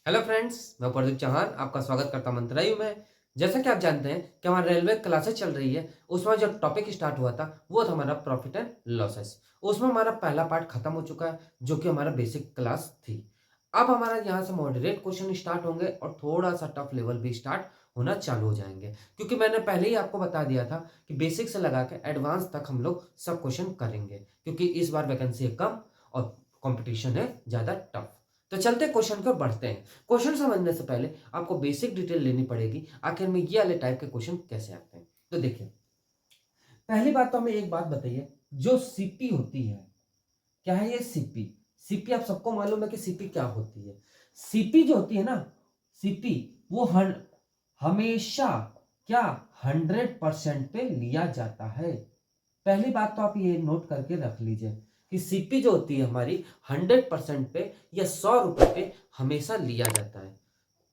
Hello friends, मैं प्रदीप चौहान आपका स्वागत करता मंत्रालय में। जैसा कि आप जानते हैं कि हमारी रेलवे क्लासेस चल रही है, उसमें जो टॉपिक स्टार्ट हुआ था वो था हमारा प्रॉफिट एंड लॉसेस। उसमें हमारा पहला पार्ट खत्म हो चुका है, जो कि हमारा बेसिक क्लास थी। अब हमारा यहाँ से मॉडरेट क्वेश्चन स्टार्ट होंगे और थोड़ा सा टफ लेवल भी स्टार्ट होना चालू हो जाएंगे, क्योंकि मैंने पहले ही आपको बता दिया था कि बेसिक से लगा के एडवांस तक हम लोग सब क्वेश्चन करेंगे, क्योंकि इस बार वैकेंसी है कम और कंपटीशन है ज़्यादा टफ। तो चलते क्वेश्चन को बढ़ते हैं। क्वेश्चन समझने से पहले आपको बेसिक डिटेल लेनी पड़ेगी, आखिर में ये वाले टाइप के क्वेश्चन कैसे आते हैं। तो देखिए, पहली बात तो हमें एक बात बताइए, जो सीपी होती है, क्या है ये सीपी? सीपी आप सबको मालूम है कि सीपी क्या होती है। सीपी जो होती है ना, सीपी वो हमेशा क्या 100% पे लिया जाता है। पहली बात तो आप ये नोट करके रख लीजिए कि सीपी जो होती है हमारी 100% पे या 100 रुपए पे हमेशा लिया जाता है।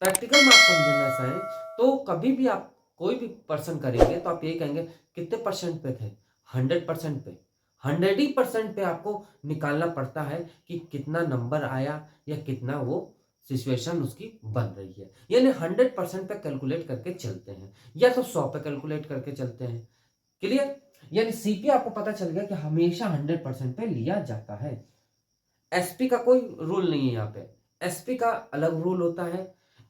प्रैक्टिकल में आप समझना चाहें तो कभी भी आप कोई भी पर्सन करेंगे तो आप यही कहेंगे कितने परसेंट पे थे? 100% पे। 100% पे आपको निकालना पड़ता है कि कितना नंबर आया या कितना वो सिचुएशन उसकी बन रही है। यानी 100% पे कैलकुलेट करके चलते हैं या तो 100 पे कैलकुलेट करके चलते हैं। क्लियर? यानी सीपी आपको पता चल गया कि हमेशा 100% पे लिया जाता है। एसपी का कोई रूल नहीं है यहाँ पे। एसपी का अलग रूल होता है।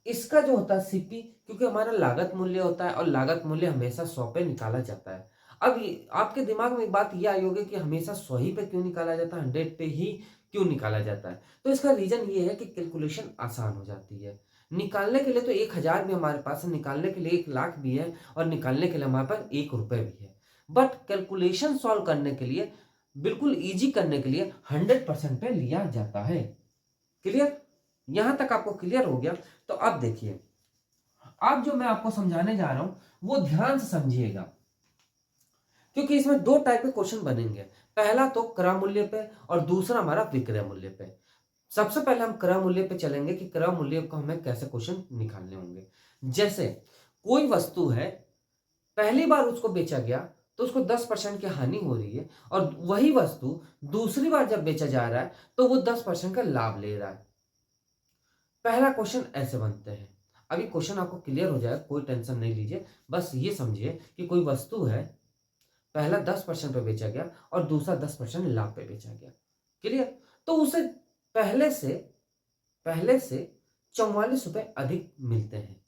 इसका जो होता है सीपी, क्योंकि हमारा लागत मूल्य होता है और लागत मूल्य हमेशा 100 पे निकाला जाता है। अब आपके दिमाग में एक बात ये आई होगी कि हमेशा 100 ही पे क्यों निकाला जाता है, 100 पे ही क्यों निकाला जाता है? तो इसका रीजन ये है कि कैलकुलेशन आसान हो जाती है। निकालने के लिए तो 1000 भी हमारे पास है, निकालने के लिए 1 लाख भी है और निकालने के लिए हमारे पास 1 रुपए भी है। बट कैलकुलेशन सॉल्व करने के लिए, बिल्कुल इजी करने के लिए 100% पे लिया जाता है। क्लियर? यहां तक आपको क्लियर हो गया? तो अब देखिए, अब जो मैं आपको समझाने जा रहा हूं वो ध्यान से समझिएगा, क्योंकि इसमें दो टाइप के क्वेश्चन बनेंगे। पहला तो क्रय मूल्य पे और दूसरा हमारा विक्रय मूल्य पे। सबसे पहले हम क्रय मूल्य पे चलेंगे कि क्रय मूल्य को हमें कैसे क्वेश्चन निकालने होंगे। जैसे कोई वस्तु है, पहली बार उसको बेचा गया तो उसको 10% की हानि हो रही है, और वही वस्तु दूसरी बार जब बेचा जा रहा है तो वो 10% का लाभ ले रहा है। पहला क्वेश्चन ऐसे बनते हैं। अभी क्वेश्चन आपको क्लियर हो जाएगा, कोई टेंशन नहीं लीजिए। बस ये समझिए कि कोई वस्तु है, पहला 10% पे बेचा गया और दूसरा 10% लाभ पे बेचा गया। क्लियर? तो उसे पहले से पहले से 44 रुपए अधिक मिलते हैं।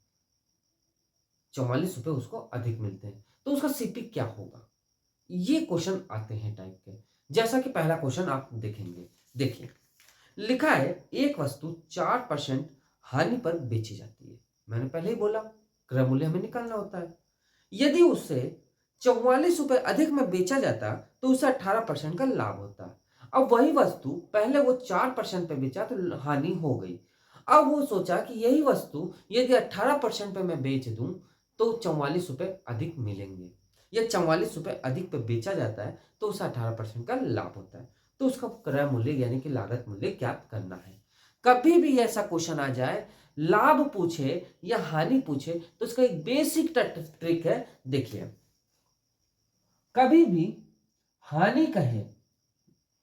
44 रुपए उसको अधिक मिलते हैं, तो उसका सीपी क्या होगा? ये क्वेश्चन आते हैं टाइप के। जैसा कि पहला क्वेश्चन आप देखेंगे, देखिए लिखा है एक वस्तु 4% हानि पर बेची जाती है। मैंने पहले ही बोला क्रय मूल्य हमें निकालना होता है। यदि उसे 44 रुपए अधिक में बेचा जाता तो उसे 18% का लाभ होता। अब वही वस्तु पहले वो 4% पे बेचा तो हानि हो गई। अब वो सोचा कि यही वस्तु यदि 18% पे मैं बेच दूं तो 44 रुपए अधिक मिलेंगे, या 44 रुपए अधिक पे बेचा जाता है तो उसे 18% का लाभ होता है। तो उसका क्रय मूल्य यानी कि लागत मूल्य ज्ञात करना है। कभी भी ऐसा क्वेश्चन आ जाए, लाभ पूछे या हानि पूछे, तो उसका एक बेसिक ट्रिक है। देखिए, कभी भी हानि कहे,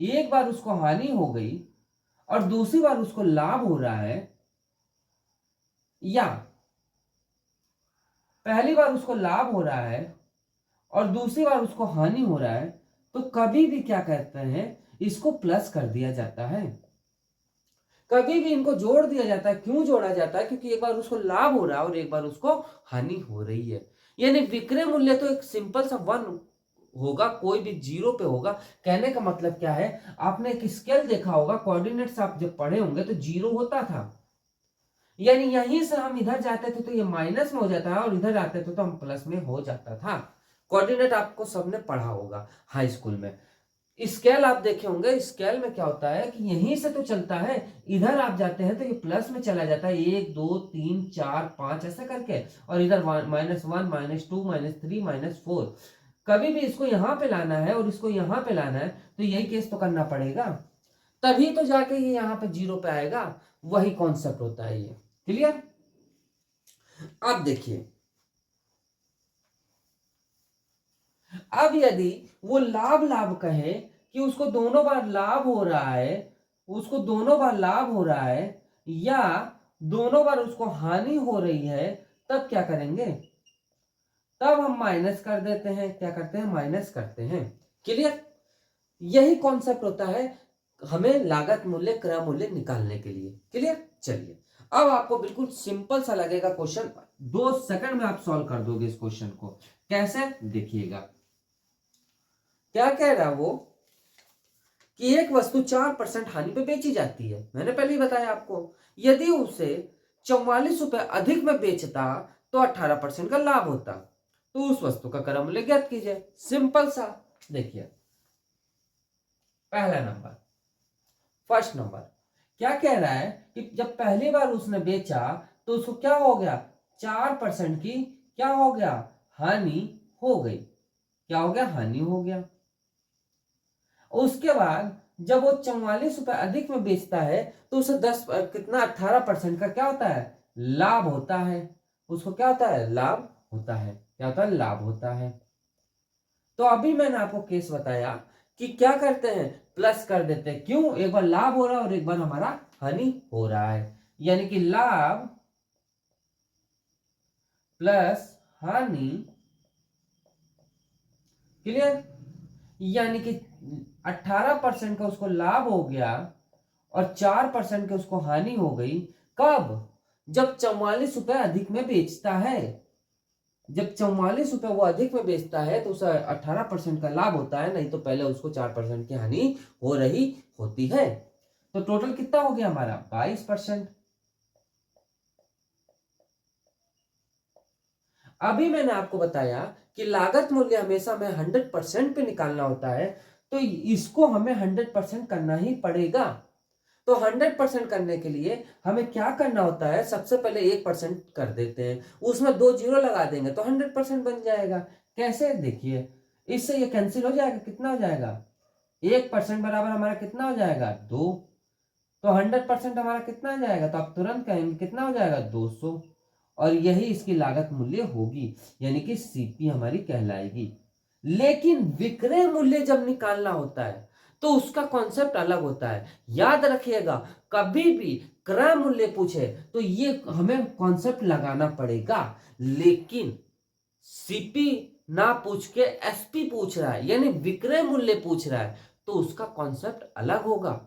एक बार उसको हानि हो गई और दूसरी बार उसको लाभ हो रहा है, या पहली बार उसको लाभ हो रहा है और दूसरी बार उसको हानि हो रहा है, तो कभी भी क्या कहते हैं, इसको प्लस कर दिया जाता है। कभी भी इनको जोड़ दिया जाता है। क्यों जोड़ा जाता है? क्योंकि एक बार उसको लाभ हो रहा है और एक बार उसको हानि हो रही है। यानी विक्रय मूल्य तो एक सिंपल सा 1 होगा, कोई भी 0 पे होगा। कहने का मतलब क्या है, आपने एक स्केल देखा होगा, कोऑर्डिनेट्स आप जब पढ़े होंगे तो 0 होता था। यानी यहीं से हम इधर जाते थे तो ये माइनस में हो जाता है और इधर आते थे तो हम प्लस में हो जाता था। कोऑर्डिनेट आपको सबने पढ़ा होगा हाई स्कूल में। स्केल आप देखे होंगे, स्केल में क्या होता है कि यहीं से तो चलता है, इधर आप जाते हैं तो ये प्लस में चला जाता है, 1 2 3 4 5 ऐसा करके, और इधर -1 -2 -3 -4। कभी भी इसको यहां पे लाना है और इसको यहां पे लाना है तो यही केस तो करना पड़ेगा, तभी तो जाके ये यहां पे 0 पे आएगा। वही कॉन्सेप्ट होता है ये। क्लियर? अब देखिए, अब यदि वो लाभ लाभ कहे कि उसको दोनों बार लाभ हो रहा है, उसको दोनों बार लाभ हो रहा है, या दोनों बार उसको हानि हो रही है, तब क्या करेंगे, तब हम माइनस कर देते हैं। क्या करते हैं, माइनस करते हैं। क्लियर? यही कॉन्सेप्ट होता है हमें लागत मूल्य क्रय मूल्य निकालने के लिए। क्लियर? चलिए, अब आपको बिल्कुल सिंपल सा लगेगा क्वेश्चन, 2 सेकंड में आप सॉल्व कर दोगे इस क्वेश्चन को। कैसे, देखिएगा। क्या कह रहा है वो कि एक वस्तु 4% हानि पे बेची जाती है। मैंने पहले ही बताया आपको, यदि उसे 44 रुपए अधिक में बेचता तो 18% का लाभ होता। तो उस वस्तु का क्रय मूल्य ज्ञात कीजिए। सिंपल सा। देखिए, पहला नंबर, फर्स्ट नंबर क्या कह रहा है कि जब पहली बार उसने बेचा तो उसको क्या हो गया, 4% की क्या हो गया, हानि हो गई। क्या हो गया, हानि हो गया। उसके बाद जब वो 44 रुपए अधिक में बेचता है तो उसे 10 कितना 18% का क्या होता है, लाभ होता है। उसको क्या होता है, लाभ होता है। क्या होता है, लाभ होता है। तो अभी मैंने आपको केस बताया कि क्या करते हैं, प्लस कर देते हैं। क्यों, एक बार लाभ हो रहा है और एक बार हमारा हानि हो रहा है। यानी कि लाभ प्लस हानि। क्लियर? यानी कि 18% का उसको लाभ हो गया और 4% के उसको हानि हो गई। कब, जब 44 रुपए अधिक में बेचता है। जब 44 रुपए वो अधिक में बेचता है तो उसे 18% का लाभ होता है, नहीं तो पहले उसको 4% की हानि हो रही होती है। तो टोटल कितना हो गया हमारा, 22%। अभी मैंने आपको बताया कि लागत मूल्य हमेशा हमें 100% पे निकालना होता है, तो इसको हमें 100% करना ही पड़ेगा। तो 100% करने के लिए हमें क्या करना होता है, सबसे पहले 1% कर देते हैं, उसमें 2 जीरो लगा देंगे तो 100% बन जाएगा। कैसे, देखिए, इससे ये कैंसिल हो जाएगा। कितना हो जाएगा, 1% बराबर हमारा कितना हो जाएगा, 2। तो 100% हमारा कितना आ जाएगा, तो आप तुरंत कहेंगे कितना हो जाएगा, 200। और यही इसकी लागत मूल्य होगी, यानी कि सीपी हमारी कहलाएगी। लेकिन विक्रय मूल्य जब निकालना होता है तो उसका कॉन्सेप्ट अलग होता है। याद रखिएगा, कभी भी क्रय मूल्य पूछे तो ये हमें कॉन्सेप्ट लगाना पड़ेगा। लेकिन सीपी ना पूछ के एसपी पूछ रहा है, यानी विक्रय मूल्य पूछ रहा है, तो उसका कॉन्सेप्ट अलग होगा।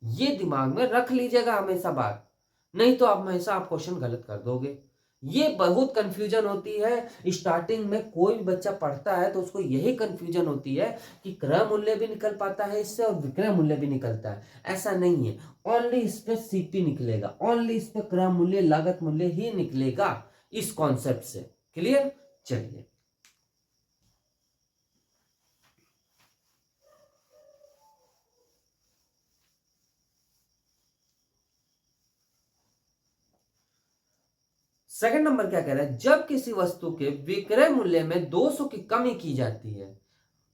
ये दिमाग में रख लीजिएगा हमेशा बात, नहीं तो आप हमेशा आप क्वेश्चन गलत कर दोगे। ये बहुत कंफ्यूजन होती है स्टार्टिंग में, कोई भी बच्चा पढ़ता है तो उसको यही कंफ्यूजन होती है कि क्रय मूल्य भी निकल पाता है इससे और विक्रय मूल्य भी निकलता है। ऐसा नहीं है, ओनली इस पे सीपी निकलेगा, ओनली इस पे क्रय मूल्य लागत मूल्य ही निकलेगा इस कॉन्सेप्ट से। क्लियर? चलिए, सेकंड नंबर क्या कह रहा है, जब किसी वस्तु के विक्रय मूल्य में 200 की कमी की जाती है,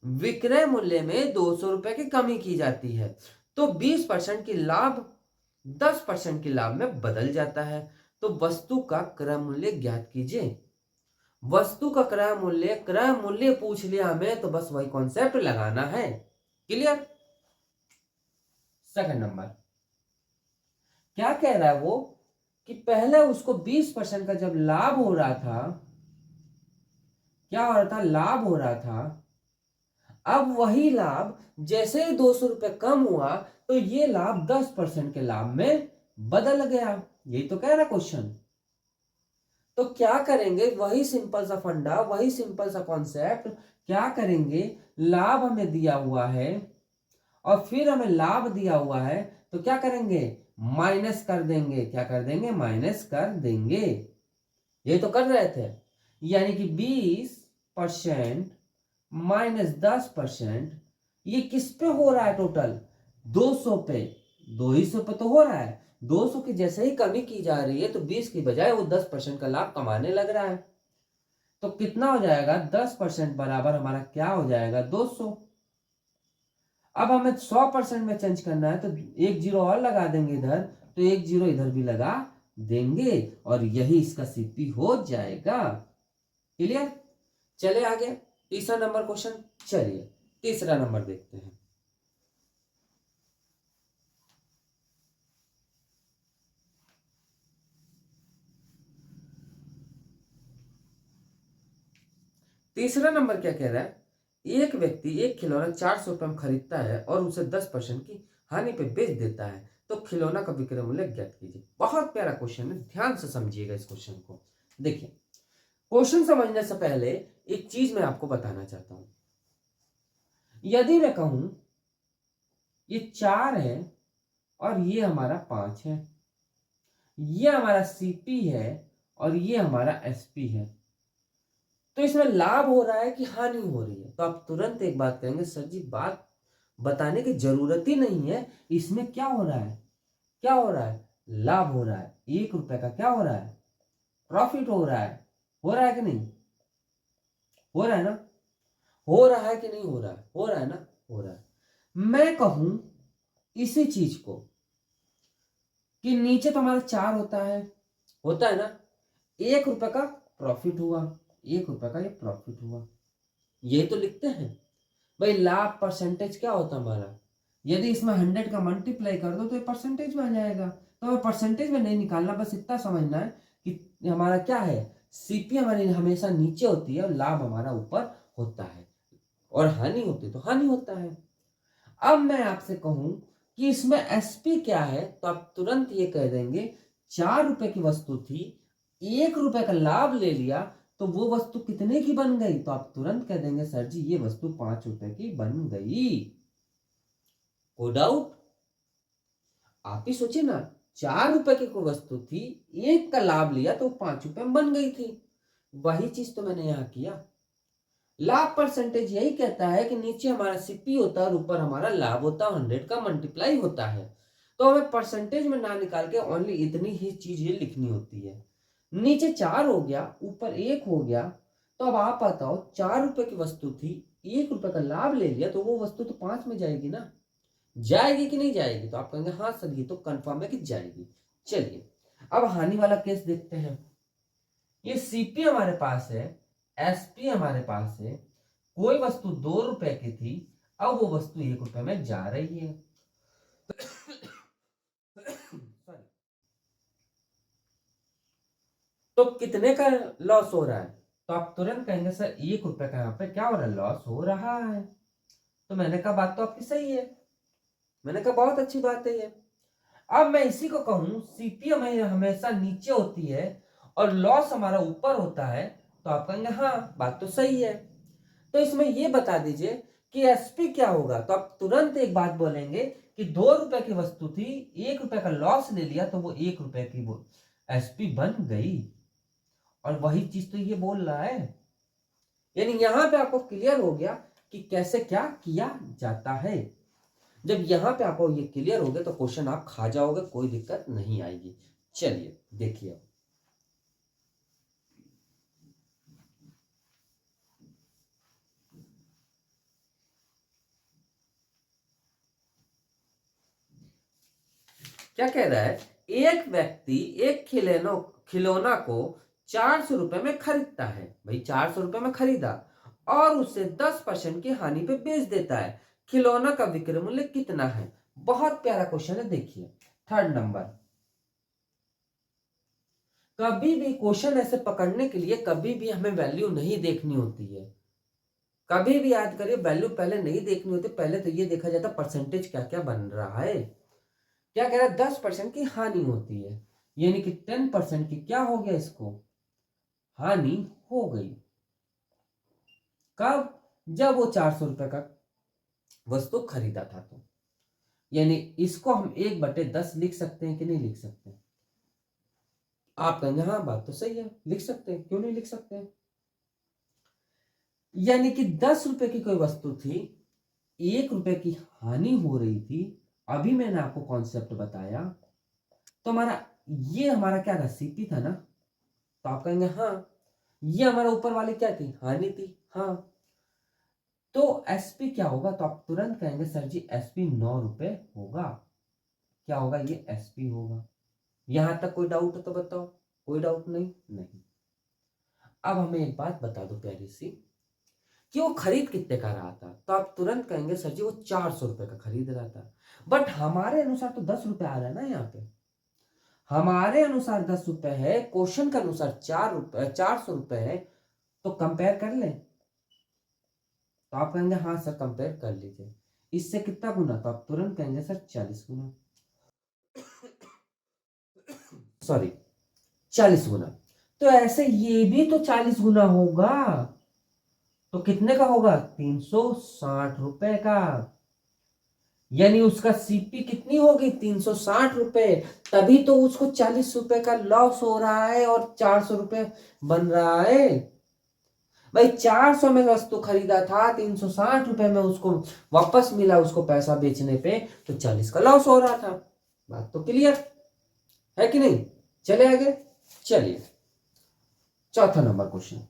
विक्रय मूल्य में 200 रुपए की कमी की जाती है, तो 20% की लाभ 10% की लाभ में बदल जाता है। तो वस्तु का क्रय मूल्य ज्ञात कीजिए। वस्तु का क्रय मूल्य पूछ लिया हमें तो बस वही कॉन्सेप्ट लगाना है। क्लियर? सेकंड नंबर क्या कह रहा है वो कि पहले उसको 20% का जब लाभ हो रहा था, क्या हो रहा था, लाभ हो रहा था। अब वही लाभ जैसे ही 200 रुपए कम हुआ तो ये लाभ 10% के लाभ में बदल गया। यही तो कह रहा क्वेश्चन। तो क्या करेंगे, वही सिंपल सा फंडा, वही सिंपल सा कॉन्सेप्ट। क्या करेंगे, लाभ हमें दिया हुआ है और फिर हमें लाभ दिया हुआ है, तो क्या करेंगे, माइनस कर देंगे। क्या कर देंगे, माइनस कर देंगे। ये तो कर रहे थे। यानी कि 20% माइनस 10%, ये किस पे हो रहा है, टोटल 200 पे। 200 पे तो हो रहा है, 200 की जैसे ही कमी की जा रही है तो 20 की बजाय वो 10% का लाभ कमाने लग रहा है। तो कितना हो जाएगा, 10% बराबर हमारा क्या हो जाएगा, 200। अब हमें 100% में चेंज करना है तो एक जीरो और लगा देंगे इधर, तो एक जीरो इधर भी लगा देंगे और यही इसका सीपी हो जाएगा। क्लियर? चले आगे, तीसरा नंबर क्वेश्चन। चलिए तीसरा नंबर देखते हैं। तीसरा नंबर क्या कह रहा है, एक व्यक्ति एक खिलौना 400 रुपये में खरीदता है और उसे 10% की हानि पे बेच देता है, तो खिलौना का विक्रय मूल्य ज्ञात कीजिए। बहुत प्यारा क्वेश्चन है, ध्यान से समझिएगा इस क्वेश्चन को। देखिए, क्वेश्चन समझने से पहले एक चीज मैं आपको बताना चाहता हूं। यदि मैं कहूं ये 4 है और ये हमारा 5 है, ये हमारा सीपी है और ये हमारा एसपी है, तो इसमें लाभ हो रहा है कि हानि हो रही है? तो आप तुरंत एक बात कहेंगे, सर जी बात बताने की जरूरत ही नहीं है, इसमें क्या हो रहा है, क्या हो रहा है, लाभ हो रहा है। 1 रुपए का क्या हो रहा है, प्रॉफिट हो रहा है। हो रहा है कि नहीं, हो रहा है ना, हो रहा है कि नहीं हो रहा है, हो रहा है ना, हो रहा है। मैं कहूं इसी चीज को कि नीचे तो हमारा 4 होता है ना, 1 रुपए का प्रॉफिट हुआ, 1 रुपए का ये प्रॉफिट हुआ, यही तो लिखते हैं भाई। लाभ परसेंटेज क्या होता है हमारा, यदि इसमें 100 का मल्टीप्लाई कर दो तो ये परसेंटेज में आ जाएगा। तो हमें परसेंटेज में नहीं निकालना, बस इतना समझना है कि हमारा क्या है, सीपी हमारी हमेशा नीचे होती है और लाभ हमारा ऊपर होता है, और हानि होती तो हानि होता है। अब मैं आपसे कहूं कि इसमें एसपी क्या है, तो आप तुरंत ये कह देंगे 4 रुपए की वस्तु थी, 1 रुपए का लाभ ले लिया, तो वो वस्तु कितने की बन गई? तो आप तुरंत कह देंगे सर जी ये वस्तु 5 रुपए की बन गई। कोई डाउट? आप ही सोचिए ना, 4 रुपए की कोई वस्तु थी, 1 का लाभ लिया तो 5 रुपए में बन गई थी। वही चीज तो मैंने यहां किया। लाभ परसेंटेज यही कहता है कि नीचे हमारा सीपी होता है और ऊपर हमारा लाभ होता है, 100 का मल्टीप्लाई होता है। तो हमें परसेंटेज में ना निकाल के ओनली इतनी ही चीज ये लिखनी होती है। नीचे 4 हो गया, ऊपर 1 हो गया, तो अब आप बताओ 4 रुपए की वस्तु थी, 1 रुपए का लाभ ले लिया, तो वो वस्तु तो 5 में जाएगी ना, जाएगी कि नहीं जाएगी? तो आप कहेंगे हाँ सर ये तो कंफर्म है कि जाएगी। चलिए अब हानि वाला केस देखते हैं। ये सीपी हमारे पास है, एसपी हमारे पास है, कोई वस्तु 2 रुपए की थी, अब वो वस्तु 1 रुपए में जा रही है। तो कितने का लॉस हो रहा है? तो आप तुरंत कहेंगे सर 1 रुपए का यहाँ पे क्या हो रहा है, लॉस हो रहा है। तो मैंने कहा बात तो आपकी सही है, मैंने कहा बहुत अच्छी बात है ये। अब मैं इसी को कहूं सीपी हमें हमेशा नीचे होती है और लॉस हमारा ऊपर होता है, तो आप कहेंगे हाँ बात तो सही है। तो इसमें ये बता दीजिए कि एसपी क्या होगा? तो आप तुरंत एक बात बोलेंगे कि 2 रुपए की वस्तु थी, 1 रुपए का लॉस ले लिया, तो वो 1 रुपए की वो एसपी बन गई। और वही चीज तो ये बोल रहा है, यानी यहां पे आपको क्लियर हो गया कि कैसे क्या किया जाता है। जब यहां पे आपको ये क्लियर हो गया तो क्वेश्चन आप खा जाओगे, कोई दिक्कत नहीं आएगी। चलिए देखिए, क्या कह रहा है, एक व्यक्ति एक खिलौना को 400 रुपए में खरीदता है, भाई 400 रुपए में खरीदा और उसे 10% की हानि पे बेच देता है, खिलौना का विक्रय मूल्य कितना है? बहुत प्यारा क्वेश्चन है। देखिए 3rd नंबर, कभी भी क्वेश्चन ऐसे पकड़ने के लिए कभी भी हमें वैल्यू नहीं देखनी होती है। कभी भी याद करिए, वैल्यू पहले नहीं देखनी होती, पहले तो ये देखा जाता परसेंटेज क्या क्या बन रहा है। क्या कह रहा है, 10% की हानि होती है, यानी कि 10% की क्या हो गया, इसको हानि हो गई। कब? जब वो 400 रुपए का वस्तु खरीदा था। तो यानी इसको हम 1/10 लिख सकते हैं कि नहीं लिख सकते? आप कहेंगे हाँ बात तो सही है, लिख सकते हैं, क्यों नहीं लिख सकते? यानी कि 10 रुपए की कोई वस्तु थी, 1 रुपए की हानि हो रही थी। अभी मैंने आपको कॉन्सेप्ट बताया, तो हमारा क्या था, सीपी था ना। तो आप कहेंगे हाँ, ये हमारा ऊपर वाली क्या थी, हानि थी। हाँ, तो एसपी क्या होगा? तो आप तुरंत कहेंगे सर जी एसपी 9 रुपए होगा। क्या होगा, ये एसपी होगा। यहां तक कोई डाउट हो तो बताओ, कोई डाउट नहीं, नहीं। अब हमें एक बात बता दो प्यारी सी, कि वो खरीद कितने का रहा था? तो आप तुरंत कहेंगे सर जी वो 400 रुपए का खरीद रहा था। बट हमारे अनुसार तो 10 रुपए आ रहा है ना यहाँ पे, हमारे अनुसार 10 रुपए है, क्वेश्चन के अनुसार 4 रुपए 400 रुपए है। तो कंपेयर कर ले, तो आप कहेंगे हाँ सर कंपेयर कर लीजिए। इससे कितना गुना, तो आप तुरंत कहेंगे सर 40 गुना, सॉरी 40 गुना। तो ऐसे ये भी तो 40 गुना होगा, तो कितने का होगा, 360 रुपए का। यानी उसका सीपी कितनी होगी, 360 रुपए। तभी तो उसको 40 रुपए का लॉस हो रहा है और 400 रुपए बन रहा है। भाई 400 में वस्तु खरीदा था, 360 रुपए में उसको वापस मिला, उसको पैसा बेचने पे, तो 40 का लॉस हो रहा था। बात तो क्लियर है कि नहीं। चले आगे, चलिए चौथा नंबर क्वेश्चन।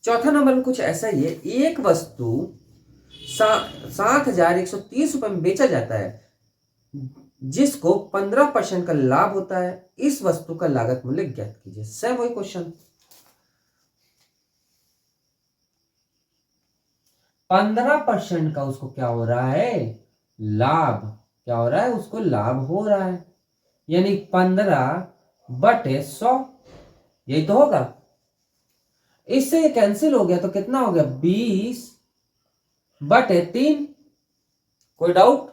चौथा नंबर में कुछ ऐसा ही है, एक वस्तु 7,130 रुपए में बेचा जाता है जिसको 15% का लाभ होता है। इस वस्तु का लागत मूल्य ज्ञात कीजिए। सेम वही क्वेश्चन, 15% का उसको क्या हो रहा है, लाभ। क्या हो रहा है, उसको लाभ हो रहा है। यानी 15/100, यही तो होगा। इससे ये कैंसिल हो गया तो कितना हो गया, 20/3। कोई डाउट।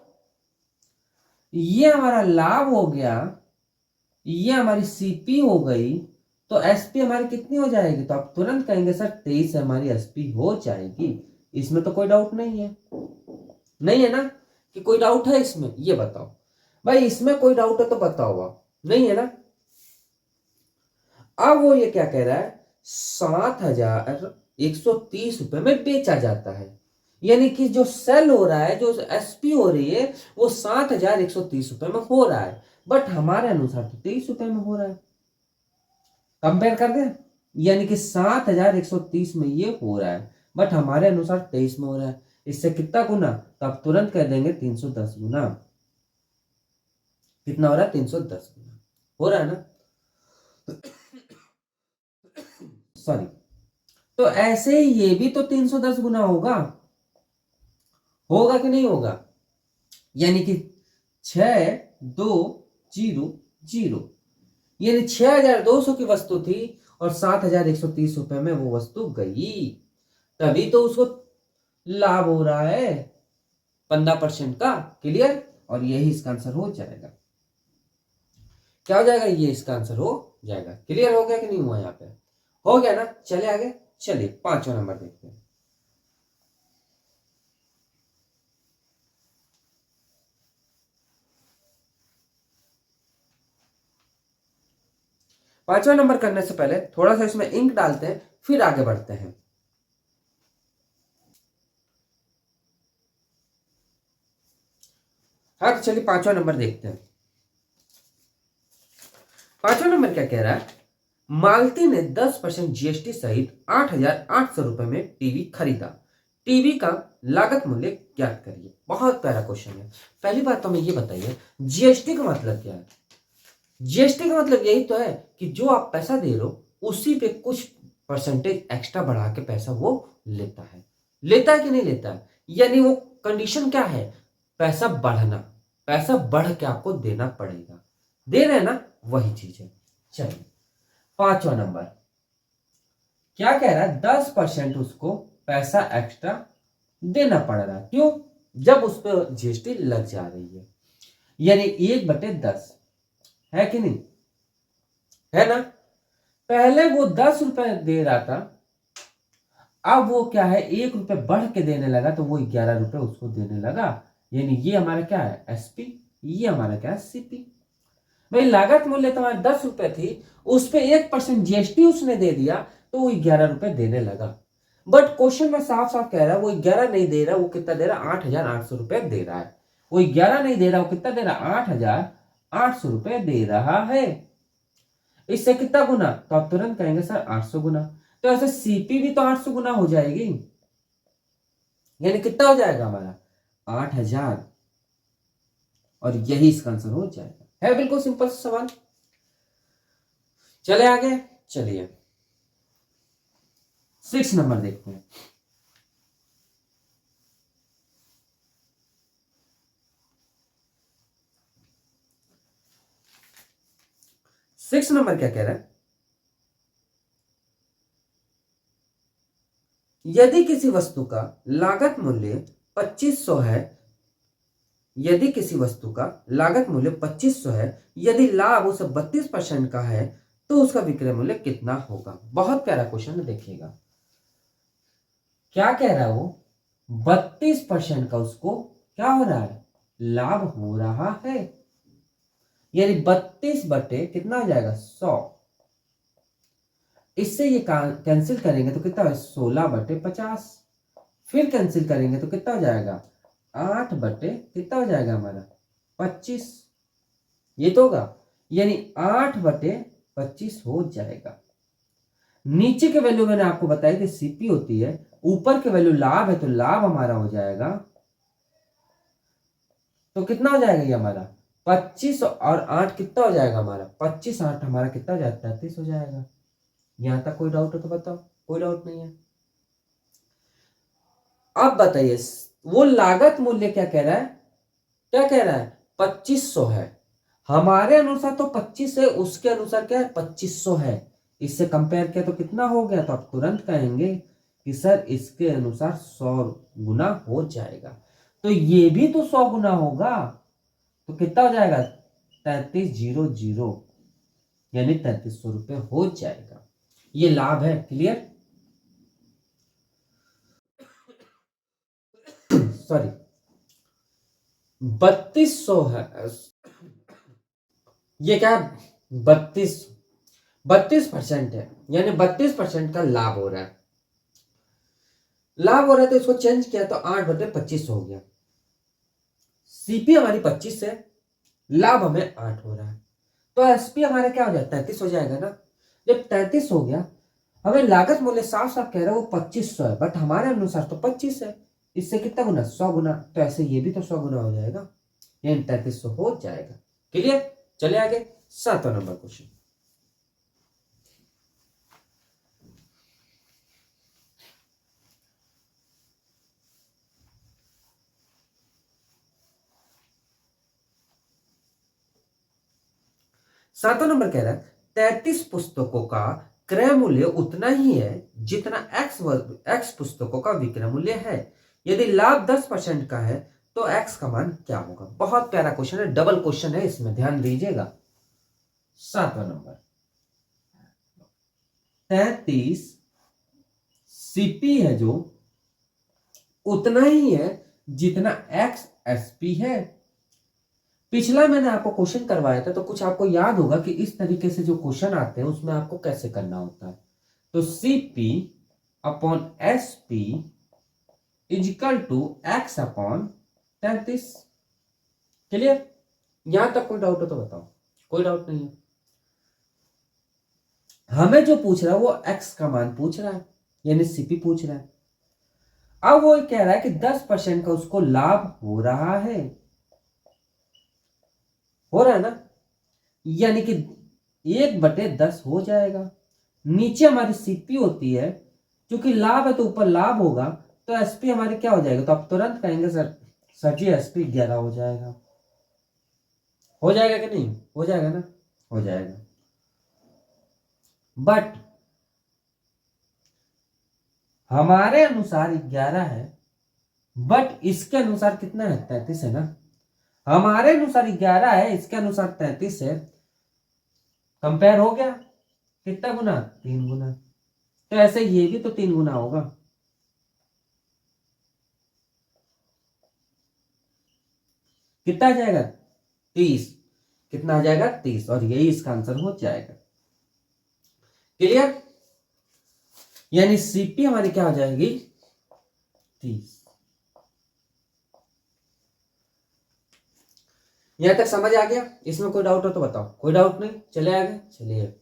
ये हमारा लाभ हो गया, ये हमारी सीपी हो गई, तो एसपी हमारी कितनी हो जाएगी, तो आप तुरंत कहेंगे सर 23 हमारी एसपी हो जाएगी। इसमें तो कोई डाउट नहीं है, नहीं है ना, कि कोई डाउट है इसमें, ये बताओ भाई, इसमें कोई डाउट है तो बताओ आप, नहीं है ना। अब वो ये क्या कह रहा है, 7,130 रुपए में बेचा जाता है। यानी कि जो सेल हो रहा है, जो एसपी हो रही है, वो 7,130 रुपए में हो रहा है, बट हमारे अनुसार तो 23 रुपए में हो रहा है। कंपेयर कर दें, यानी कि 7,130 में ये हो रहा है, बट हमारे अनुसार 23 में हो रहा है। इससे कितना गुना, तो आप तुरंत कह देंगे 310 गुना। कितना हो रहा है, 310 गुना हो रहा है ना, सॉरी। तो ऐसे ही ये भी तो 310 गुना होगा, होगा कि नहीं होगा। यानी कि 6,200, यानी 6,200 की वस्तु थी और 7,130 रुपए में वो वस्तु गई, तभी तो उसको लाभ हो रहा है 15% का। क्लियर। और यही इसका आंसर हो जाएगा, क्या हो जाएगा, ये इसका आंसर हो जाएगा। क्लियर हो गया कि नहीं हुआ, यहाँ पे हो गया ना। चले आगे, चलिए पांचवा नंबर देखते हैं। पांचवा नंबर करने से पहले थोड़ा सा इसमें इंक डालते हैं, फिर आगे बढ़ते हैं। हाँ तो चलिए पांचवा नंबर देखते हैं। पांचवा नंबर क्या कह रहा है, मालती ने 10% जीएसटी सहित 8,800 रुपए में टीवी खरीदा। टीवी का लागत मूल्य ज्ञात करिए। बहुत प्यारा क्वेश्चन है। पहली बात तो हमें ये बताइए, जीएसटी का मतलब क्या है। जीएसटी का मतलब यही तो है कि जो आप पैसा दे रहे हो उसी पे कुछ परसेंटेज एक्स्ट्रा बढ़ा के पैसा वो लेता है। लेता है कि नहीं लेता है, यानी वो कंडीशन क्या है, पैसा बढ़ना, पैसा बढ़ के आपको देना पड़ेगा। दे रहे हैं ना, वही चीज है। चलिए पांचवा नंबर क्या कह रहा है, 10% उसको पैसा एक्स्ट्रा देना पड़ रहा है। क्यों, जब उस पर जीएसटी लग जा रही है, यानी 1/10, है कि नहीं, है ना। पहले वो 10 रुपए दे रहा था, अब वो क्या है, 1 रुपए बढ़ के देने लगा, तो वो 11 रुपए उसको देने लगा। यानी ये हमारा क्या है, एसपी, ये हमारा क्या है, सीपी। भाई लागत मूल्य तो हमारे 10 रुपए थी, उस पे 1% जीएसटी उसने दे दिया, तो वो 11 रुपए देने लगा। बट क्वेश्चन में साफ साफ कह रहा है वो 11 नहीं दे रहा, वो कितना दे रहा है, 8,800 रुपए दे रहा है। वो 11 नहीं दे रहा, वो कितना दे रहा है, 8,800 रुपए दे रहा है। इससे कितना गुना, तो आप तुरंत कहेंगे सर 800 गुना। तो ऐसे सीपी भी तो 800 गुना हो जाएगी, यानी कितना हो जाएगा हमारा, 8,000। और यही इसका आंसर हो जाएगा। है बिल्कुल सिंपल सवाल। चले आगे, चलिए 6 नंबर देखते हैं। 6 नंबर क्या कह रहा है, यदि किसी वस्तु का लागत मूल्य 2500 है, यदि किसी वस्तु का लागत मूल्य 2500 है, यदि लाभ उसे 32% का है, तो उसका विक्रय मूल्य कितना होगा। बहुत प्यारा क्वेश्चन है, देखिएगा क्या कह रहा है वो, 32% का उसको क्या हो रहा है, लाभ हो रहा है, यानी 32 बटे कितना हो जाएगा 100। इससे ये कैंसिल करेंगे तो कितना है 16 बटे 50, फिर कैंसिल करेंगे तो कितना हो जाएगा 8 बटे कितना हो जाएगा हमारा 25, ये तो होगा, यानी 8 बटे 25 हो जाएगा। नीचे के वैल्यू मैंने आपको बताया कि सीपी होती है, ऊपर के वैल्यू लाभ है तो लाभ हमारा हो जाएगा, तो कितना हो जाएगा ये हमारा 25 और 8 कितना हो जाएगा हमारा 25, 8 हमारा कितना हो जाएगा 33 हो जाएगा। यहां तक कोई डाउट हो तो बताओ, कोई डाउट नहीं है। अब बताइए वो लागत मूल्य क्या कह रहा है, क्या कह रहा है 2500 है, हमारे अनुसार तो 25 है, उसके अनुसार क्या है 2500 है, इससे कंपेयर किया तो कितना हो गया, तो आप तुरंत कहेंगे कि सर इसके अनुसार 100 गुना हो जाएगा, तो ये भी तो 100 गुना होगा, तो कितना हो जाएगा 3300, यानी 3300 रुपये हो जाएगा। ये लाभ है, क्लियर, सॉरी 3200 है, ये क्या 32% है, यानी 32% का लाभ हो रहा है, लाभ हो रहा है तो इसको चेंज किया तो 8 बटे 25 हो गया, सीपी हमारी 25 है, लाभ हमें 8 हो रहा है, तो एसपी हमारा क्या हो जाता है 33 हो जाएगा ना। जब 33 हो गया, हमें लागत मूल्य साफ साफ कह रहा है वो 2500 है, बट हमारे अनुसार तो 25 है, इससे कितना गुना 100 गुना, तो ऐसे ये भी तो 100 गुना हो जाएगा, यानी 3300 हो जाएगा। क्लियर, चले आगे 7वां नंबर क्वेश्चन। सातवां नंबर कह रहा है 33 पुस्तकों का क्रय मूल्य उतना ही है जितना एक्स पुस्तकों का विक्रय मूल्य है, यदि लाभ 10% का है तो एक्स का मान क्या होगा। बहुत प्यारा क्वेश्चन है, डबल क्वेश्चन है, इसमें ध्यान दीजिएगा। 7वां नंबर 33 सीपी है जो उतना ही है जितना एक्स एसपी है। पिछला मैंने आपको क्वेश्चन करवाया था तो कुछ आपको याद होगा कि इस तरीके से जो क्वेश्चन आते हैं उसमें आपको कैसे करना होता है, तो CP upon SP equal to X upon 33। Clear, यहां तक कोई डाउट हो तो बताओ, कोई डाउट नहीं है। हमें जो पूछ रहा है वो एक्स का मान पूछ रहा है, यानी सीपी पूछ रहा है। अब वो कह रहा है कि 10% का उसको लाभ हो रहा है, हो रहा है ना, यानी कि 1/10 हो जाएगा। नीचे हमारी सीपी होती है, क्योंकि लाभ है तो ऊपर लाभ होगा, तो एसपी हमारी क्या हो जाएगा, तो आप तुरंत कहेंगे सर जी एसपी 11 हो जाएगा। हो जाएगा कि नहीं, हो जाएगा ना, हो जाएगा। बट हमारे अनुसार 11 है, बट इसके अनुसार कितना है 33 है ना, हमारे अनुसार 11 है, इसके अनुसार 33 है, कंपेयर हो गया, कितना गुना 3 गुना, तो ऐसे ये भी तो 3 गुना होगा। कितना आ जाएगा 30, कितना आ जाएगा 30, और यही इसका आंसर हो जाएगा। क्लियर, यानी सीपी हमारी क्या हो जाएगी 30। यहां तक समझ आ गया, इसमें कोई डाउट हो तो बताओ, कोई डाउट नहीं, चले आगे, चलिए।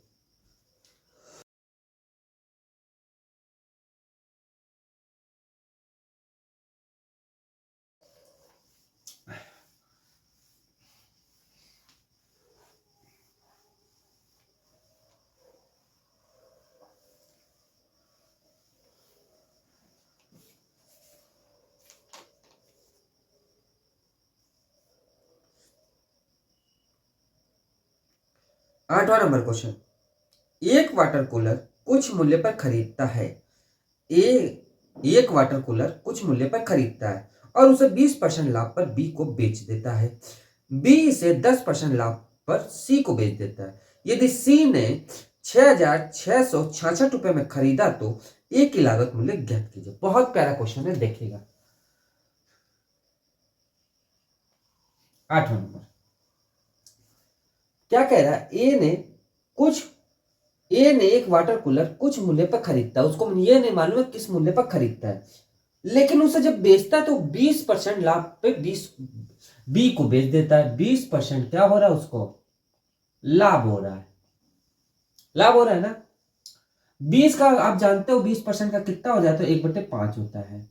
8वां नंबर क्वेश्चन, एक वाटर कूलर कुछ मूल्य पर खरीदता है। ए एक वाटर कूलर कुछ मूल्य पर खरीदता है और उसे 20% लाभ पर बी को बेच देता है। बी इसे 10% लाभ पर सी को बेच देता है। यदि सी ने 6,666 रुपए में खरीदा तो ए की लागत मूल्य ज्ञात कीजिए। बहुत प्यारा क्वेश्चन है, देखिएगा। 8वां नंबर क्या कह रहा है, ए ने एक वाटर कूलर कुछ मूल्य पर खरीदता है, उसको ये नहीं मालूम है किस मूल्य पर खरीदता है, लेकिन उसे जब बेचता है तो 20% लाभ पे 20 बी को बेच देता है। 20% क्या हो रहा है, उसको लाभ हो रहा है, लाभ हो रहा है ना। 20 का आप जानते हो 20% का कितना हो जाता है, 1/5 होता है।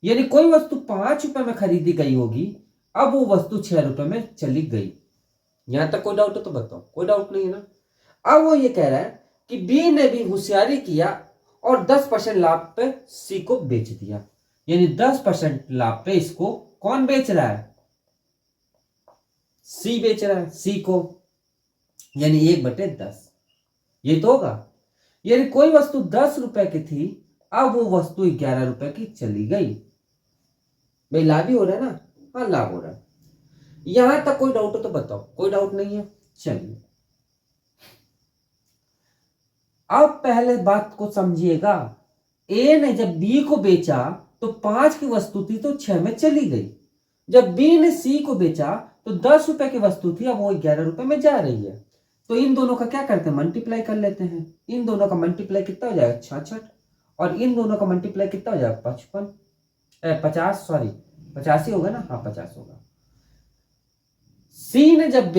यानी कोई वस्तु 5 रुपए में खरीदी गई होगी, अब वो वस्तु 6 रुपए में चली गई। यहां तक कोई डाउट हो तो बताओ, कोई डाउट नहीं है ना। अब वो ये कह रहा है कि बी ने भी होशियारी किया और 10% लाभ पे सी को बेच दिया। यानी 10% लाभ पे इसको कौन बेच रहा है, सी बेच रहा है सी को, यानी 1/10। ये तो होगा। यानी कोई वस्तु 10 रुपए की थी, अब वो वस्तु 11 रुपए की चली गई। भाई लाभ ही हो रहा है ना, हाँ लाभ हो रहा है। यहां तक कोई डाउट हो तो बताओ, कोई डाउट नहीं है। चलिए अब पहले बात को समझिएगा। ए ने जब बी को बेचा तो 5 की वस्तु थी तो 6 में चली गई। जब बी ने सी को बेचा तो 10 रुपए की वस्तु थी, अब वो 11 रुपए में जा रही है। तो इन दोनों का क्या करते हैं, मल्टीप्लाई कर लेते हैं। इन दोनों का मल्टीप्लाई कितना हो जाएगा, 66, और इन दोनों का मल्टीप्लाई कितना हो जाएगा, 50, सॉरी 85 होगा ना, हाँ 50 होगा। सी ने जब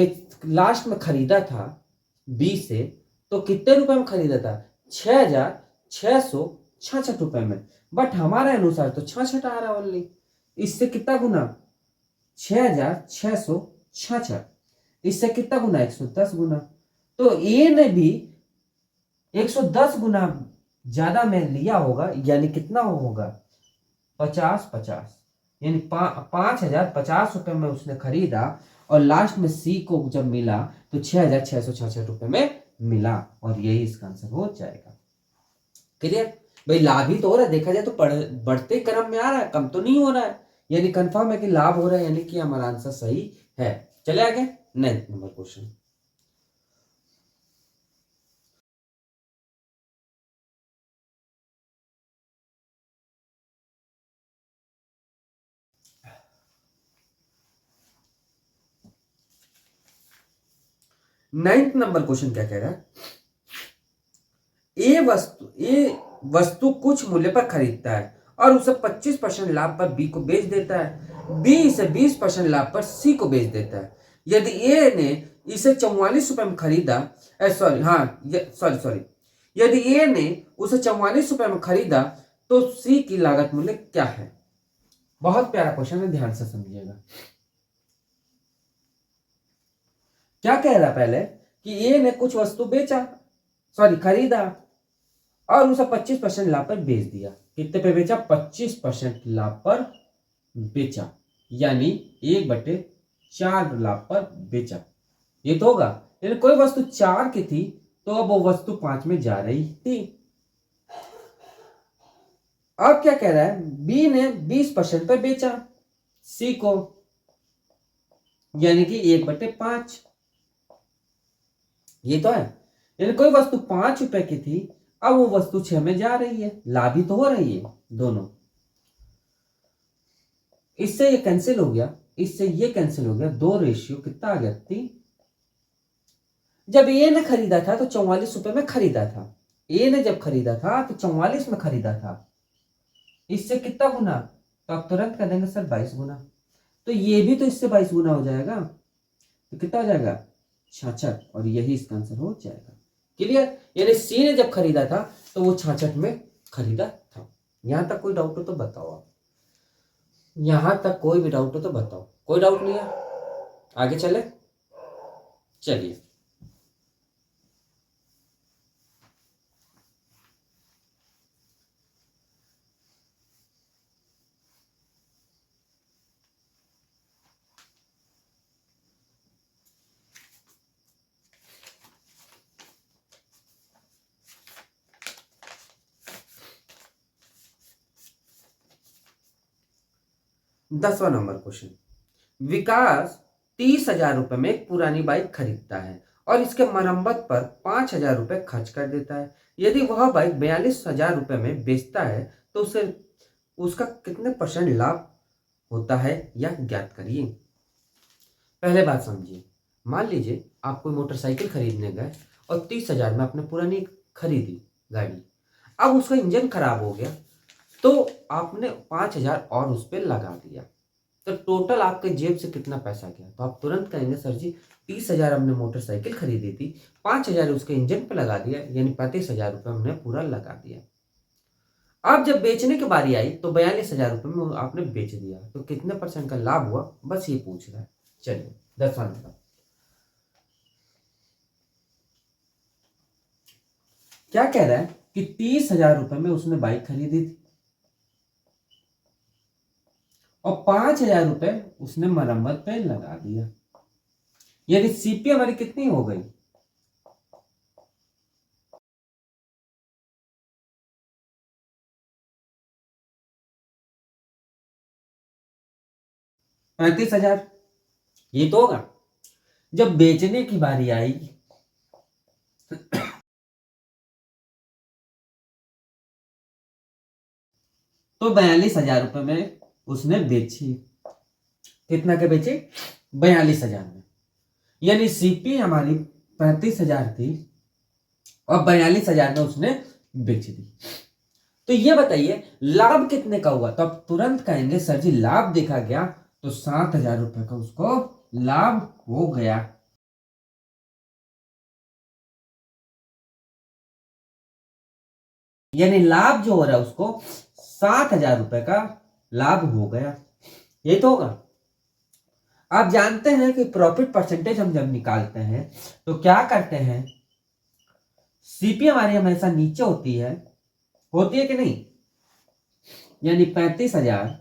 लास्ट में खरीदा था बी से तो कितने रुपए में खरीदा था, 6,666 रुपए में। बट हमारे अनुसार तो 66 आ रहा है ओनली। इससे कितना गुना, 6,666, इससे कितना गुना, 110 गुना। तो ए ने भी 110 गुना ज्यादा में लिया होगा, यानी कितना होगा, 50-50, यानी 5,050 रुपए में उसने खरीदा और लास्ट में सी को जब मिला तो 6,666 रुपए में मिला, और यही इसका आंसर हो जाएगा। क्लियर। भाई लाभ ही तो हो रहा है, देखा जाए तो बढ़ते क्रम में आ रहा है, कम तो नहीं हो रहा है। यानी कंफर्म है कि लाभ हो रहा है, यानी कि हमारा आंसर सही है। चले आगे 9th number question. Ninth number question क्या कह रहा है, ए वस्तु कुछ मूल्य पर खरीदता है और उसे 25% लाभ पर बी को बेच देता है। बी इसे 20% लाभ पर सी को बेच देता है। यदि ए ने इसे 44 रुपए में खरीदा, सॉरी हाँ सॉरी सॉरी यदि ए ने उसे 44 रुपए में खरीदा तो सी की लागत मूल्य क्या है। बहुत प्यारा क्वेश्चन है, ध्यान से समझिएगा। क्या कह रहा पहले कि ए ने कुछ वस्तु खरीदा और उसे 25% लाभ पर बेच दिया। कितने पे बेचा, 25% लाभ पर बेचा, यानी 1/4 लाभ पर बेचा। ये तो होगा। यानी कोई वस्तु 4 की थी तो अब वो वस्तु 5 में जा रही थी। अब क्या कह रहा है, बी ने 20% पर बेचा सी को, यानी कि 1/5। ये तो है। यानी कोई वस्तु 5 रुपए की थी, अब वो वस्तु 6 में जा रही है, लाभ ही तो हो रही है दोनों। इससे ये कैंसिल हो गया, इससे ये कैंसिल हो गया, 2 रेशियो कितना आ गया, 3। जब ए ने खरीदा था तो 44 रुपए में खरीदा था। ए ने जब खरीदा था तो 44 में खरीदा था। इससे कितना गुना, तो आप तुरंत कह देंगे सर 22 गुना। तो ये भी तो इससे 22 गुना हो जाएगा, तो कितना हो जाएगा, 66, और यही इसका आंसर हो जाएगा। क्लियर। यानी सी ने जब खरीदा था तो वो 66 में खरीदा था। यहां तक कोई डाउट हो तो बताओ आप, यहां तक कोई भी डाउट हो तो बताओ। कोई डाउट नहीं है, आगे चले। चलिए 10वां नंबर क्वेश्चन, विकास 30,000 रुपए में एक पुरानी बाइक खरीदता है और इसके मरम्मत पर 5,000 रुपए खर्च कर देता है। यदि वह बाइक 42,000 रुपए में बेचता है तो उसे उसका कितने परसेंट लाभ होता है या ज्ञात करिए। पहले बात समझिए, मान लीजिए आप कोई मोटरसाइकिल खरीदने गए और 30,000 में आपने पुरानी खरीदी गाड़ी, अब उसका इंजन खराब हो गया तो आपने 5,000 और उस पर लगा दिया, तो टोटल आपके जेब से कितना पैसा गया। तो आप तुरंत कहेंगे सर जी 30,000 हमने मोटरसाइकिल खरीदी थी, 5,000 उसके इंजन पे लगा दिया, यानी 35,000 रुपये हमने पूरा लगा दिया। अब जब बेचने की बारी आई तो 42,000 रुपये में आपने बेच दिया, तो कितने परसेंट का लाभ हुआ, बस ये पूछ रहा है। चलिए 10वां नंबर, क्या कह रहा है कि 30,000 रुपये में उसने बाइक खरीदी थी और 5,000 रुपये उसने मरम्मत पे लगा दिया, यानी सीपी हमारी कितनी हो गई, 35,000। ये तो होगा। जब बेचने की बारी आई तो 42,000 रुपये में उसने बेची। कितना के बेचे, 42,000 में, यानी सीपी हमारी 35,000 थी और 42,000 में उसने बेच दी। तो ये बताइए लाभ कितने का हुआ, तो अब तुरंत कहेंगे सर जी लाभ देखा गया तो 7,000 रुपए का उसको लाभ हो गया। यानी लाभ जो हो रहा है उसको 7,000 रुपए का लाभ हो गया, यही तो होगा। आप जानते हैं कि प्रॉफिट परसेंटेज हम जब निकालते हैं तो क्या करते हैं, सीपी हमारी हमेशा नीचे होती है कि नहीं, यानी 35,000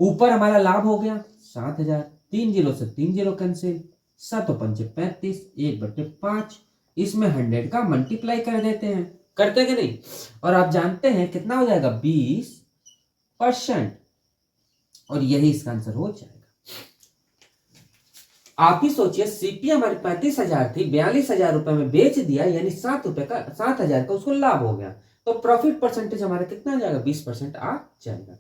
ऊपर हमारा लाभ हो गया 7,000, 3 जीरो से 3 जीरो कैंसिल, 7 पंचे 35, 1/5, इसमें 100 का मल्टीप्लाई कर देते हैं, करते कि नहीं। और आप जानते हैं कितना हो जाएगा, 20%, और यही इसका आंसर हो जाएगा। आप ही सोचिए सीपी हमारी 35,000 थी, 42,000 रुपए में बेच दिया, यानी 7,000 का उसको लाभ हो गया, तो प्रॉफिट परसेंटेज हमारा कितना आ जाएगा, 20% आ जाएगा।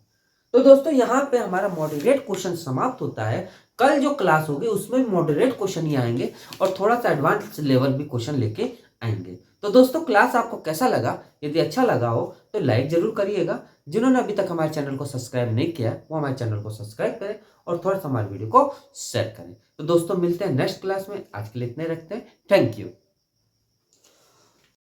तो दोस्तों यहाँ पे हमारा मॉडरेट क्वेश्चन समाप्त होता है। कल जो क्लास होगी उसमें मॉडरेट क्वेश्चन ही आएंगे और थोड़ा सा एडवांस लेवल भी क्वेश्चन लेके आएंगे। तो दोस्तों क्लास आपको कैसा लगा, यदि अच्छा लगा हो तो लाइक जरूर करिएगा। जिन्होंने अभी तक हमारे चैनल को सब्सक्राइब नहीं किया वो हमारे चैनल को सब्सक्राइब करें और थोड़ा सा हमारे वीडियो को शेयर करें। तो दोस्तों मिलते हैं नेक्स्ट क्लास में, आज के लिए इतने रखते हैं, थैंक यू।